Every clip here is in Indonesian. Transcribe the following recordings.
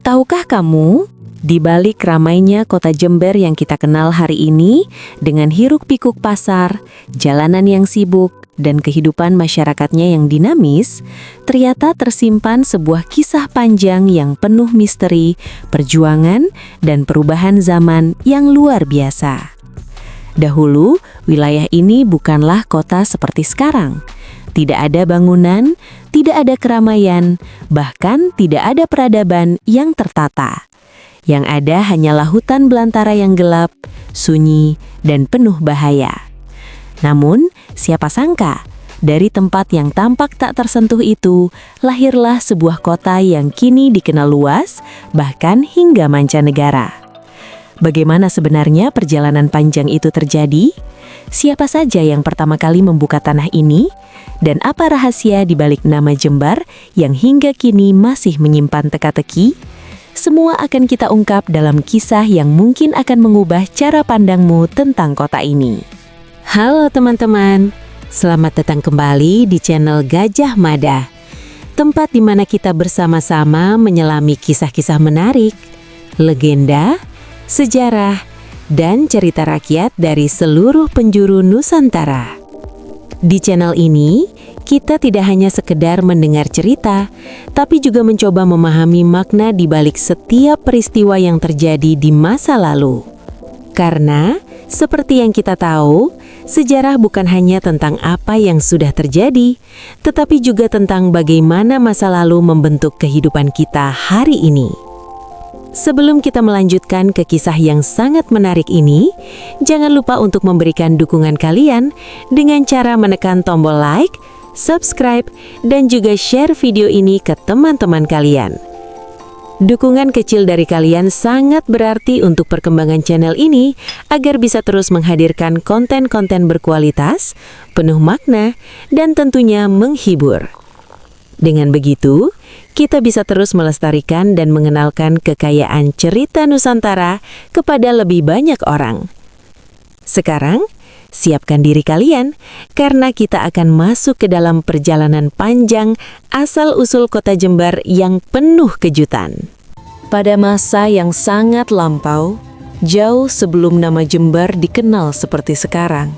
Tahukah kamu, di balik ramainya kota Jember yang kita kenal hari ini, dengan hiruk-pikuk pasar, jalanan yang sibuk, dan kehidupan masyarakatnya yang dinamis, ternyata tersimpan sebuah kisah panjang yang penuh misteri, perjuangan, dan perubahan zaman yang luar biasa. Dahulu, wilayah ini bukanlah kota seperti sekarang. Tidak ada bangunan, tidak ada keramaian, bahkan tidak ada peradaban yang tertata. Yang ada hanyalah hutan belantara yang gelap, sunyi, dan penuh bahaya. Namun, siapa sangka, dari tempat yang tampak tak tersentuh itu, lahirlah sebuah kota yang kini dikenal luas, bahkan hingga mancanegara. Bagaimana sebenarnya perjalanan panjang itu terjadi? Siapa saja yang pertama kali membuka tanah ini? Dan apa rahasia di balik nama Jember yang hingga kini masih menyimpan teka-teki? Semua akan kita ungkap dalam kisah yang mungkin akan mengubah cara pandangmu tentang kota ini. Halo teman-teman, selamat datang kembali di channel Gajah Mada. Tempat di mana kita bersama-sama menyelami kisah-kisah menarik, legenda, sejarah, dan cerita rakyat dari seluruh penjuru Nusantara. Di channel ini, kita tidak hanya sekedar mendengar cerita, tapi juga mencoba memahami makna di balik setiap peristiwa yang terjadi di masa lalu. Karena, seperti yang kita tahu, sejarah bukan hanya tentang apa yang sudah terjadi, tetapi juga tentang bagaimana masa lalu membentuk kehidupan kita hari ini. Sebelum kita melanjutkan ke kisah yang sangat menarik ini, jangan lupa untuk memberikan dukungan kalian dengan cara menekan tombol like, subscribe, dan juga share video ini ke teman-teman kalian. Dukungan kecil dari kalian sangat berarti untuk perkembangan channel ini agar bisa terus menghadirkan konten-konten berkualitas, penuh makna, dan tentunya menghibur. Dengan begitu, kita bisa terus melestarikan dan mengenalkan kekayaan cerita Nusantara kepada lebih banyak orang. Sekarang, siapkan diri kalian, karena kita akan masuk ke dalam perjalanan panjang asal-usul kota Jember yang penuh kejutan. Pada masa yang sangat lampau, jauh sebelum nama Jember dikenal seperti sekarang,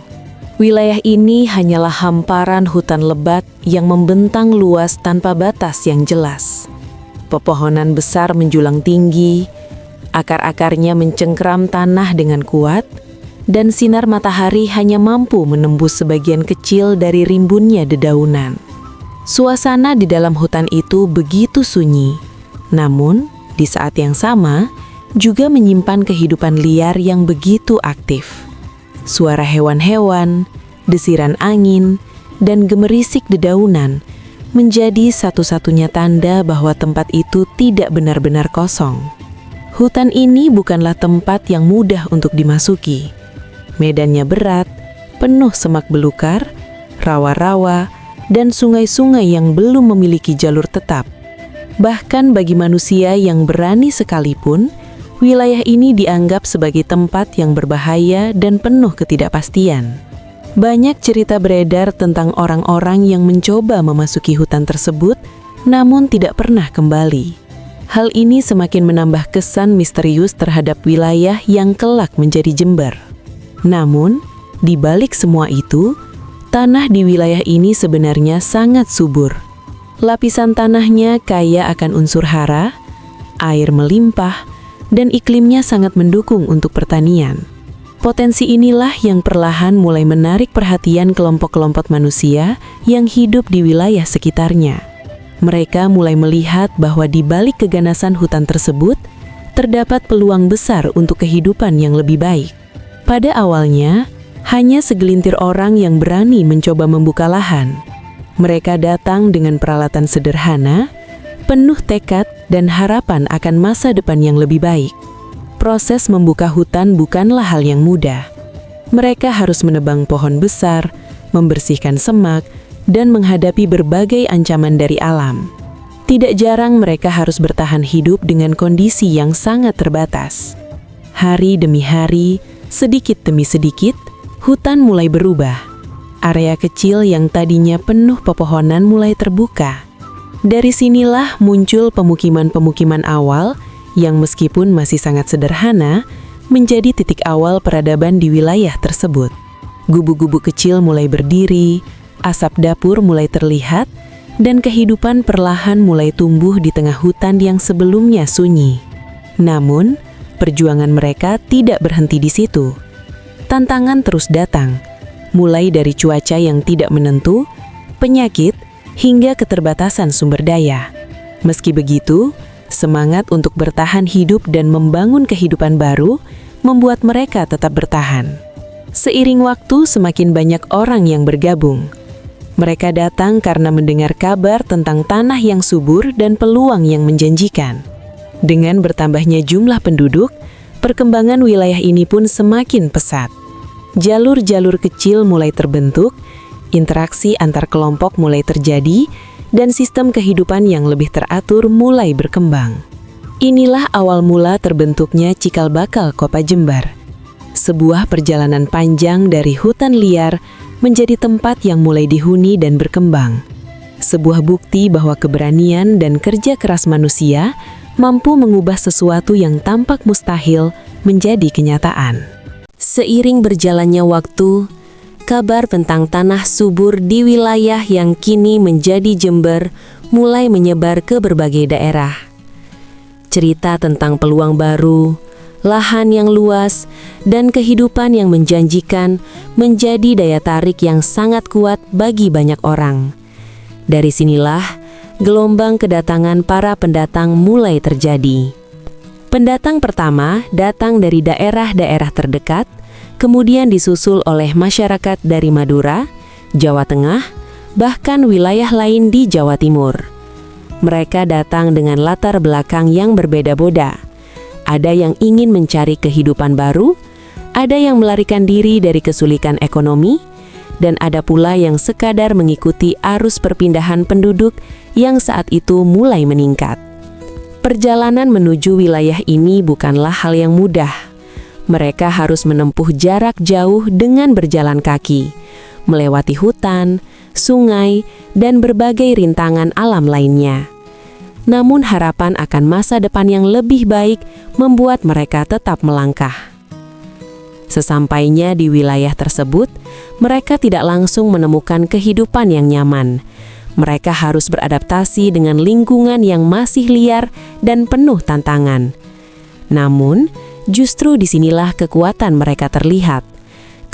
wilayah ini hanyalah hamparan hutan lebat yang membentang luas tanpa batas yang jelas. Pepohonan besar menjulang tinggi, akar-akarnya mencengkram tanah dengan kuat, dan sinar matahari hanya mampu menembus sebagian kecil dari rimbunnya dedaunan. Suasana di dalam hutan itu begitu sunyi, namun di saat yang sama juga menyimpan kehidupan liar yang begitu aktif. Suara hewan-hewan, desiran angin, dan gemerisik dedaunan menjadi satu-satunya tanda bahwa tempat itu tidak benar-benar kosong. Hutan ini bukanlah tempat yang mudah untuk dimasuki. Medannya berat, penuh semak belukar, rawa-rawa, dan sungai-sungai yang belum memiliki jalur tetap. Bahkan bagi manusia yang berani sekalipun, wilayah ini dianggap sebagai tempat yang berbahaya dan penuh ketidakpastian. Banyak cerita beredar tentang orang-orang yang mencoba memasuki hutan tersebut, namun tidak pernah kembali. Hal ini semakin menambah kesan misterius terhadap wilayah yang kelak menjadi Jember. Namun, di balik semua itu, tanah di wilayah ini sebenarnya sangat subur. Lapisan tanahnya kaya akan unsur hara, air melimpah, dan iklimnya sangat mendukung untuk pertanian. Potensi inilah yang perlahan mulai menarik perhatian kelompok-kelompok manusia yang hidup di wilayah sekitarnya. Mereka mulai melihat bahwa di balik keganasan hutan tersebut, terdapat peluang besar untuk kehidupan yang lebih baik. Pada awalnya, hanya segelintir orang yang berani mencoba membuka lahan. Mereka datang dengan peralatan sederhana, penuh tekad dan harapan akan masa depan yang lebih baik. Proses membuka hutan bukanlah hal yang mudah. Mereka harus menebang pohon besar, membersihkan semak, dan menghadapi berbagai ancaman dari alam. Tidak jarang mereka harus bertahan hidup dengan kondisi yang sangat terbatas. Hari demi hari, sedikit demi sedikit, hutan mulai berubah. Area kecil yang tadinya penuh pepohonan mulai terbuka. Dari sinilah muncul pemukiman-pemukiman awal yang meskipun masih sangat sederhana, menjadi titik awal peradaban di wilayah tersebut. Gubuk-gubuk kecil mulai berdiri, asap dapur mulai terlihat, dan kehidupan perlahan mulai tumbuh di tengah hutan yang sebelumnya sunyi. Namun, perjuangan mereka tidak berhenti di situ. Tantangan terus datang, mulai dari cuaca yang tidak menentu, penyakit, hingga keterbatasan sumber daya. Meski begitu, semangat untuk bertahan hidup dan membangun kehidupan baru membuat mereka tetap bertahan. Seiring waktu, semakin banyak orang yang bergabung. Mereka datang karena mendengar kabar tentang tanah yang subur dan peluang yang menjanjikan. Dengan bertambahnya jumlah penduduk, perkembangan wilayah ini pun semakin pesat. Jalur-jalur kecil mulai terbentuk, interaksi antar kelompok mulai terjadi, dan sistem kehidupan yang lebih teratur mulai berkembang. Inilah awal mula terbentuknya Cikal Bakal Kopa Jember. Sebuah perjalanan panjang dari hutan liar menjadi tempat yang mulai dihuni dan berkembang. Sebuah bukti bahwa keberanian dan kerja keras manusia mampu mengubah sesuatu yang tampak mustahil menjadi kenyataan. Seiring berjalannya waktu, kabar tentang tanah subur di wilayah yang kini menjadi Jember mulai menyebar ke berbagai daerah. Cerita tentang peluang baru, lahan yang luas, dan kehidupan yang menjanjikan menjadi daya tarik yang sangat kuat bagi banyak orang. Dari sinilah, gelombang kedatangan para pendatang mulai terjadi. Pendatang pertama datang dari daerah-daerah terdekat, kemudian disusul oleh masyarakat dari Madura, Jawa Tengah, bahkan wilayah lain di Jawa Timur. Mereka datang dengan latar belakang yang berbeda-beda. Ada yang ingin mencari kehidupan baru, ada yang melarikan diri dari kesulitan ekonomi, dan ada pula yang sekadar mengikuti arus perpindahan penduduk yang saat itu mulai meningkat. Perjalanan menuju wilayah ini bukanlah hal yang mudah. Mereka harus menempuh jarak jauh dengan berjalan kaki, melewati hutan, sungai, dan berbagai rintangan alam lainnya. Namun harapan akan masa depan yang lebih baik membuat mereka tetap melangkah. Sesampainya di wilayah tersebut, mereka tidak langsung menemukan kehidupan yang nyaman. Mereka harus beradaptasi dengan lingkungan yang masih liar dan penuh tantangan. Namun, justru disinilah kekuatan mereka terlihat.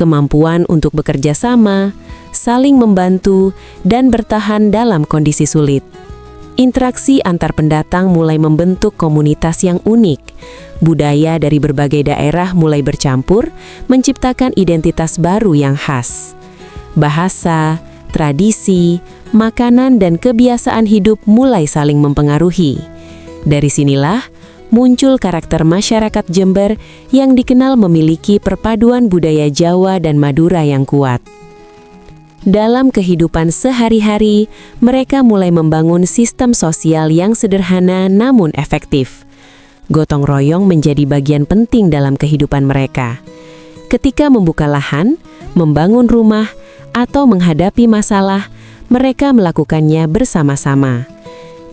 Kemampuan untuk bekerja sama, saling membantu, dan bertahan dalam kondisi sulit. Interaksi antar pendatang mulai membentuk komunitas yang unik. Budaya dari berbagai daerah mulai bercampur, menciptakan identitas baru yang khas. Bahasa, tradisi, makanan, dan kebiasaan hidup mulai saling mempengaruhi. Dari sinilah muncul karakter masyarakat Jember yang dikenal memiliki perpaduan budaya Jawa dan Madura yang kuat. Dalam kehidupan sehari-hari, mereka mulai membangun sistem sosial yang sederhana namun efektif. Gotong royong menjadi bagian penting dalam kehidupan mereka. Ketika membuka lahan, membangun rumah, atau menghadapi masalah, mereka melakukannya bersama-sama.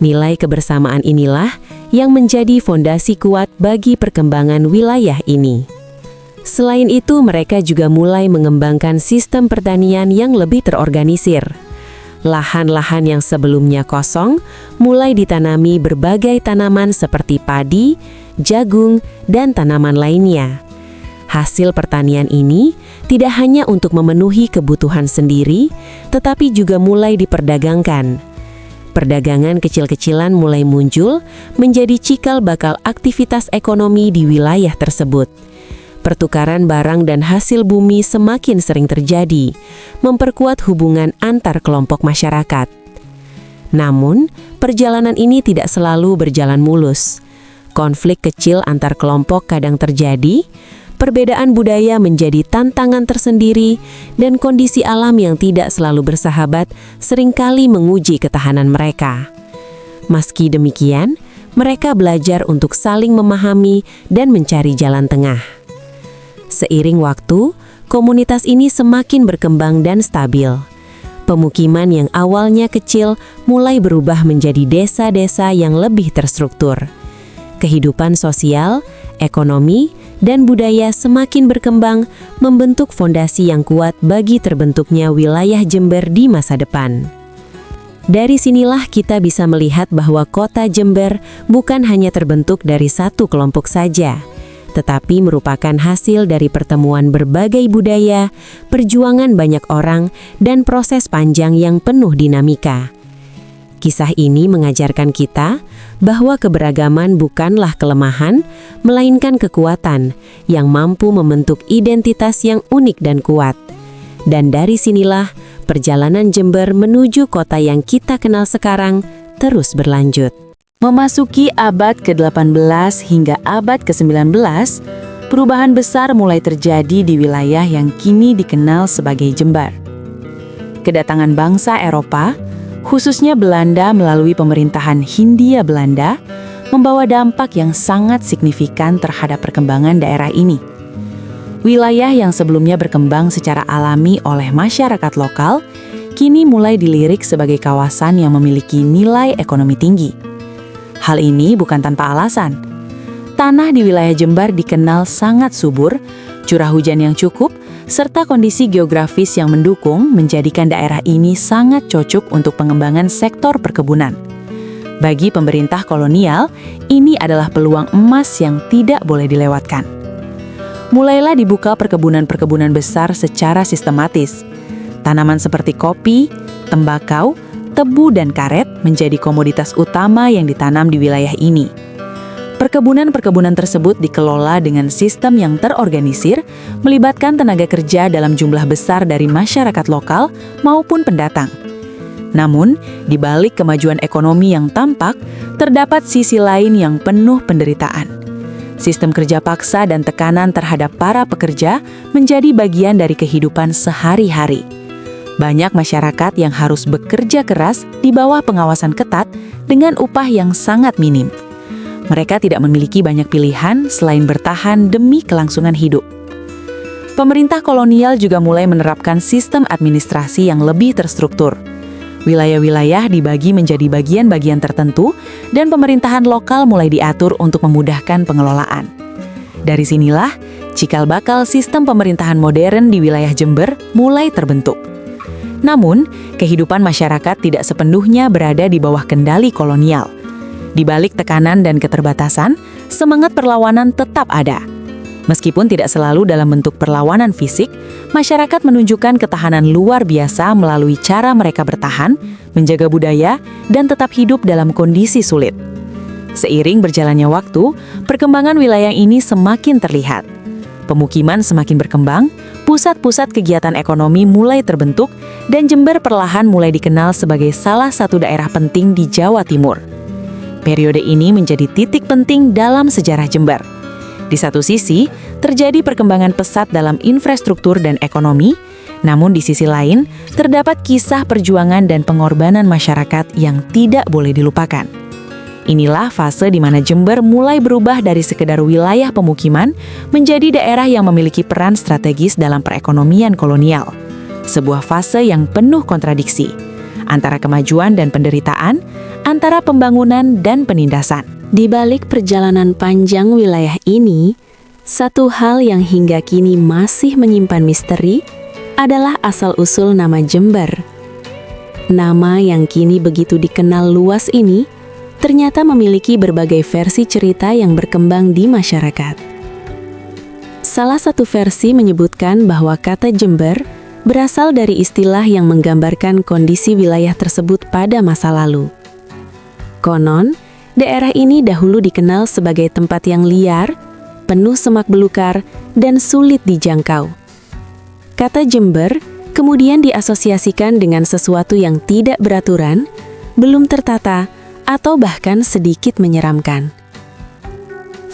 Nilai kebersamaan inilah yang menjadi fondasi kuat bagi perkembangan wilayah ini. Selain itu, mereka juga mulai mengembangkan sistem pertanian yang lebih terorganisir. Lahan-lahan yang sebelumnya kosong mulai ditanami berbagai tanaman seperti padi, jagung, dan tanaman lainnya. Hasil pertanian ini tidak hanya untuk memenuhi kebutuhan sendiri, tetapi juga mulai diperdagangkan. Perdagangan kecil-kecilan mulai muncul menjadi cikal bakal aktivitas ekonomi di wilayah tersebut. Pertukaran barang dan hasil bumi semakin sering terjadi, memperkuat hubungan antar kelompok masyarakat. Namun, perjalanan ini tidak selalu berjalan mulus. Konflik kecil antar kelompok kadang terjadi, perbedaan budaya menjadi tantangan tersendiri, dan kondisi alam yang tidak selalu bersahabat seringkali menguji ketahanan mereka. Meski demikian, mereka belajar untuk saling memahami dan mencari jalan tengah. Seiring waktu, komunitas ini semakin berkembang dan stabil. Pemukiman yang awalnya kecil mulai berubah menjadi desa-desa yang lebih terstruktur. kehidupan sosial, ekonomi, dan budaya semakin berkembang, membentuk fondasi yang kuat bagi terbentuknya wilayah Jember di masa depan. Dari sinilah kita bisa melihat bahwa kota Jember bukan hanya terbentuk dari satu kelompok saja, tetapi merupakan hasil dari pertemuan berbagai budaya, perjuangan banyak orang, dan proses panjang yang penuh dinamika. Kisah ini mengajarkan kita bahwa keberagaman bukanlah kelemahan, melainkan kekuatan yang mampu membentuk identitas yang unik dan kuat. Dan dari sinilah, perjalanan Jember menuju kota yang kita kenal sekarang terus berlanjut. Memasuki abad ke-18 hingga abad ke-19, perubahan besar mulai terjadi di wilayah yang kini dikenal sebagai Jember. Kedatangan bangsa Eropa, khususnya Belanda melalui pemerintahan Hindia Belanda, membawa dampak yang sangat signifikan terhadap perkembangan daerah ini. Wilayah yang sebelumnya berkembang secara alami oleh masyarakat lokal, kini mulai dilirik sebagai kawasan yang memiliki nilai ekonomi tinggi. Hal ini bukan tanpa alasan. Tanah di wilayah Jember dikenal sangat subur, curah hujan yang cukup, serta kondisi geografis yang mendukung menjadikan daerah ini sangat cocok untuk pengembangan sektor perkebunan. Bagi pemerintah kolonial, ini adalah peluang emas yang tidak boleh dilewatkan. Mulailah dibuka perkebunan-perkebunan besar secara sistematis. Tanaman seperti kopi, tembakau, tebu, dan karet menjadi komoditas utama yang ditanam di wilayah ini. Perkebunan-perkebunan tersebut dikelola dengan sistem yang terorganisir, melibatkan tenaga kerja dalam jumlah besar dari masyarakat lokal maupun pendatang. Namun, di balik kemajuan ekonomi yang tampak, terdapat sisi lain yang penuh penderitaan. Sistem kerja paksa dan tekanan terhadap para pekerja menjadi bagian dari kehidupan sehari-hari. Banyak masyarakat yang harus bekerja keras di bawah pengawasan ketat dengan upah yang sangat minim. Mereka tidak memiliki banyak pilihan selain bertahan demi kelangsungan hidup. Pemerintah kolonial juga mulai menerapkan sistem administrasi yang lebih terstruktur. Wilayah-wilayah dibagi menjadi bagian-bagian tertentu dan pemerintahan lokal mulai diatur untuk memudahkan pengelolaan. Dari sinilah, cikal bakal sistem pemerintahan modern di wilayah Jember mulai terbentuk. Namun, kehidupan masyarakat tidak sepenuhnya berada di bawah kendali kolonial. Di balik tekanan dan keterbatasan, semangat perlawanan tetap ada. Meskipun tidak selalu dalam bentuk perlawanan fisik, masyarakat menunjukkan ketahanan luar biasa melalui cara mereka bertahan, menjaga budaya, dan tetap hidup dalam kondisi sulit. Seiring berjalannya waktu, perkembangan wilayah ini semakin terlihat. Pemukiman semakin berkembang, pusat-pusat kegiatan ekonomi mulai terbentuk, dan Jember perlahan mulai dikenal sebagai salah satu daerah penting di Jawa Timur. Periode ini menjadi titik penting dalam sejarah Jember. Di satu sisi, terjadi perkembangan pesat dalam infrastruktur dan ekonomi, namun di sisi lain, terdapat kisah perjuangan dan pengorbanan masyarakat yang tidak boleh dilupakan. Inilah fase di mana Jember mulai berubah dari sekedar wilayah pemukiman menjadi daerah yang memiliki peran strategis dalam perekonomian kolonial. Sebuah fase yang penuh kontradiksi, antara kemajuan dan penderitaan, antara pembangunan dan penindasan. Di balik perjalanan panjang wilayah ini, satu hal yang hingga kini masih menyimpan misteri adalah asal-usul nama Jember. Nama yang kini begitu dikenal luas ini ternyata memiliki berbagai versi cerita yang berkembang di masyarakat. Salah satu versi menyebutkan bahwa kata Jember berasal dari istilah yang menggambarkan kondisi wilayah tersebut pada masa lalu. Konon, daerah ini dahulu dikenal sebagai tempat yang liar, penuh semak belukar, dan sulit dijangkau. Kata Jember kemudian diasosiasikan dengan sesuatu yang tidak beraturan, belum tertata, atau bahkan sedikit menyeramkan.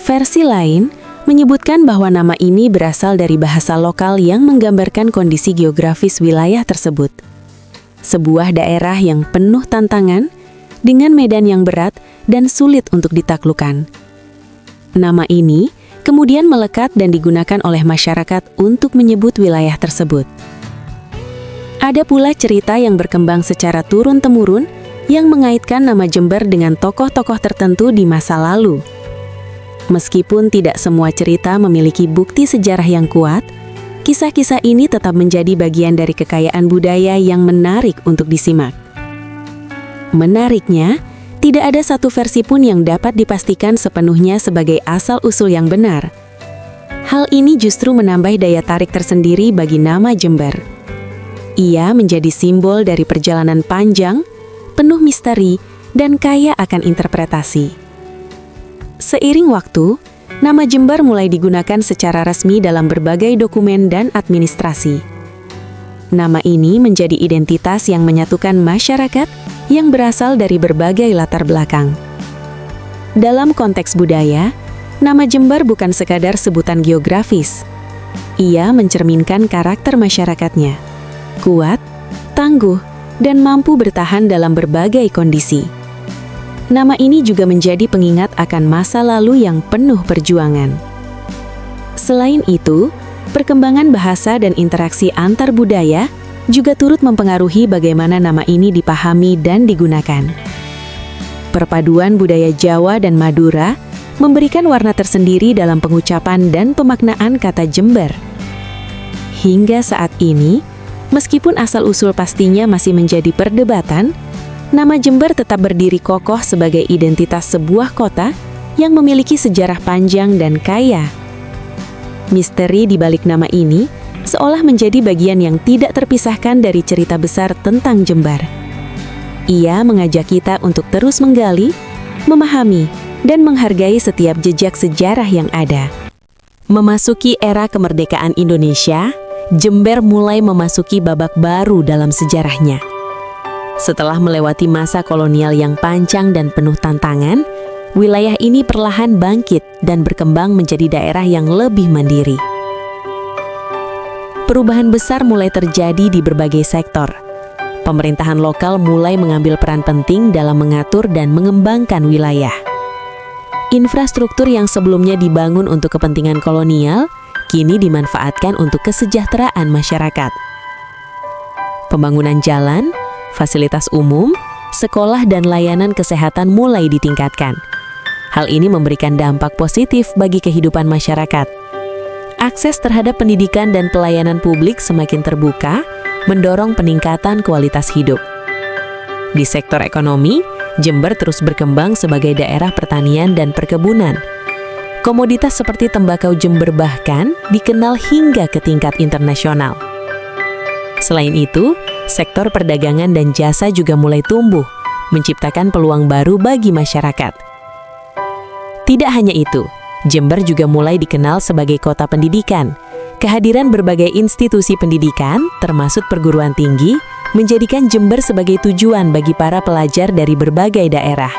Versi lain menyebutkan bahwa nama ini berasal dari bahasa lokal yang menggambarkan kondisi geografis wilayah tersebut. Sebuah daerah yang penuh tantangan, dengan medan yang berat dan sulit untuk ditaklukkan. Nama ini kemudian melekat dan digunakan oleh masyarakat untuk menyebut wilayah tersebut. Ada pula cerita yang berkembang secara turun-temurun yang mengaitkan nama Jember dengan tokoh-tokoh tertentu di masa lalu. Meskipun tidak semua cerita memiliki bukti sejarah yang kuat, kisah-kisah ini tetap menjadi bagian dari kekayaan budaya yang menarik untuk disimak. Menariknya, tidak ada satu versi pun yang dapat dipastikan sepenuhnya sebagai asal-usul yang benar. Hal ini justru menambah daya tarik tersendiri bagi nama Jember. Ia menjadi simbol dari perjalanan panjang, penuh misteri, dan kaya akan interpretasi. Seiring waktu, nama Jember mulai digunakan secara resmi dalam berbagai dokumen dan administrasi. Nama ini menjadi identitas yang menyatukan masyarakat yang berasal dari berbagai latar belakang. Dalam konteks budaya, nama Jember bukan sekadar sebutan geografis. Ia mencerminkan karakter masyarakatnya, kuat, tangguh, dan mampu bertahan dalam berbagai kondisi. Nama ini juga menjadi pengingat akan masa lalu yang penuh perjuangan. Selain itu, perkembangan bahasa dan interaksi antar budaya juga turut mempengaruhi bagaimana nama ini dipahami dan digunakan. Perpaduan budaya Jawa dan Madura memberikan warna tersendiri dalam pengucapan dan pemaknaan kata Jember. Hingga saat ini, meskipun asal-usul pastinya masih menjadi perdebatan, nama Jember tetap berdiri kokoh sebagai identitas sebuah kota yang memiliki sejarah panjang dan kaya. Misteri di balik nama ini seolah menjadi bagian yang tidak terpisahkan dari cerita besar tentang Jember. Ia mengajak kita untuk terus menggali, memahami, dan menghargai setiap jejak sejarah yang ada. Memasuki era kemerdekaan Indonesia, Jember mulai memasuki babak baru dalam sejarahnya. Setelah melewati masa kolonial yang panjang dan penuh tantangan, wilayah ini perlahan bangkit dan berkembang menjadi daerah yang lebih mandiri. Perubahan besar mulai terjadi di berbagai sektor. Pemerintahan lokal mulai mengambil peran penting dalam mengatur dan mengembangkan wilayah. Infrastruktur yang sebelumnya dibangun untuk kepentingan kolonial, kini dimanfaatkan untuk kesejahteraan masyarakat. Pembangunan jalan, fasilitas umum, sekolah dan layanan kesehatan mulai ditingkatkan. Hal ini memberikan dampak positif bagi kehidupan masyarakat. Akses terhadap pendidikan dan pelayanan publik semakin terbuka, mendorong peningkatan kualitas hidup. Di sektor ekonomi, Jember terus berkembang sebagai daerah pertanian dan perkebunan. Komoditas seperti tembakau Jember bahkan dikenal hingga ke tingkat internasional. Selain itu, sektor perdagangan dan jasa juga mulai tumbuh, menciptakan peluang baru bagi masyarakat. Tidak hanya itu, Jember juga mulai dikenal sebagai kota pendidikan. Kehadiran berbagai institusi pendidikan, termasuk perguruan tinggi, menjadikan Jember sebagai tujuan bagi para pelajar dari berbagai daerah.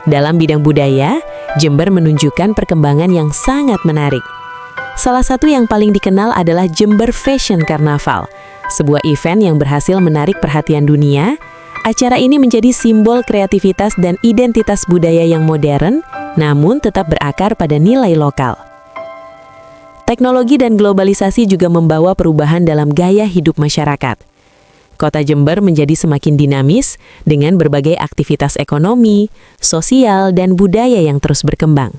Dalam bidang budaya, Jember menunjukkan perkembangan yang sangat menarik. Salah satu yang paling dikenal adalah Jember Fashion Carnaval, sebuah event yang berhasil menarik perhatian dunia. Acara ini menjadi simbol kreativitas dan identitas budaya yang modern, namun tetap berakar pada nilai lokal. Teknologi dan globalisasi juga membawa perubahan dalam gaya hidup masyarakat. Kota Jember menjadi semakin dinamis dengan berbagai aktivitas ekonomi, sosial, dan budaya yang terus berkembang.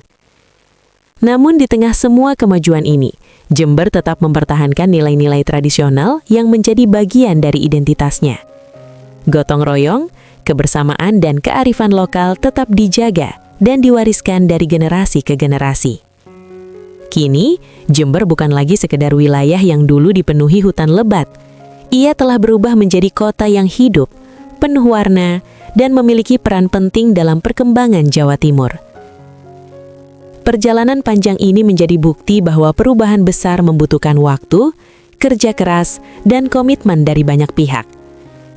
Namun di tengah semua kemajuan ini, Jember tetap mempertahankan nilai-nilai tradisional yang menjadi bagian dari identitasnya. Gotong royong, kebersamaan, dan kearifan lokal tetap dijaga dan diwariskan dari generasi ke generasi. Kini, Jember bukan lagi sekedar wilayah yang dulu dipenuhi hutan lebat. Ia telah berubah menjadi kota yang hidup, penuh warna, dan memiliki peran penting dalam perkembangan Jawa Timur. Perjalanan panjang ini menjadi bukti bahwa perubahan besar membutuhkan waktu, kerja keras, dan komitmen dari banyak pihak.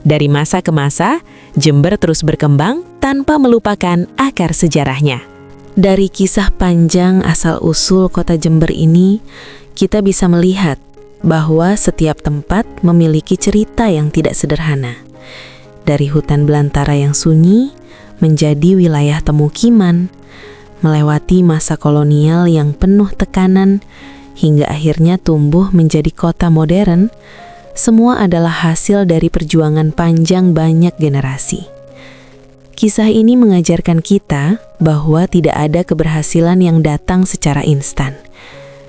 Dari masa ke masa, Jember terus berkembang tanpa melupakan akar sejarahnya. Dari kisah panjang asal-usul kota Jember ini, kita bisa melihat bahwa setiap tempat memiliki cerita yang tidak sederhana. Dari hutan belantara yang sunyi menjadi wilayah pemukiman, melewati masa kolonial yang penuh tekanan, hingga akhirnya tumbuh menjadi kota modern, semua adalah hasil dari perjuangan panjang banyak generasi. Kisah ini mengajarkan kita bahwa tidak ada keberhasilan yang datang secara instan.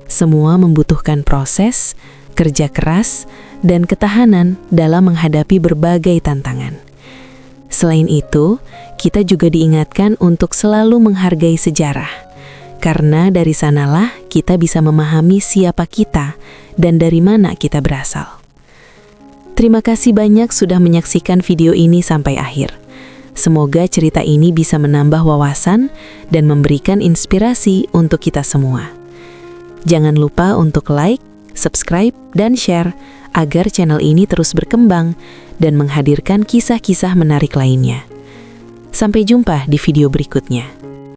Semua membutuhkan proses, kerja keras, dan ketahanan dalam menghadapi berbagai tantangan. Selain itu, kita juga diingatkan untuk selalu menghargai sejarah, karena dari sanalah kita bisa memahami siapa kita dan dari mana kita berasal. Terima kasih banyak sudah menyaksikan video ini sampai akhir. Semoga cerita ini bisa menambah wawasan dan memberikan inspirasi untuk kita semua. Jangan lupa untuk like, subscribe, dan share agar channel ini terus berkembang dan menghadirkan kisah-kisah menarik lainnya. Sampai jumpa di video berikutnya.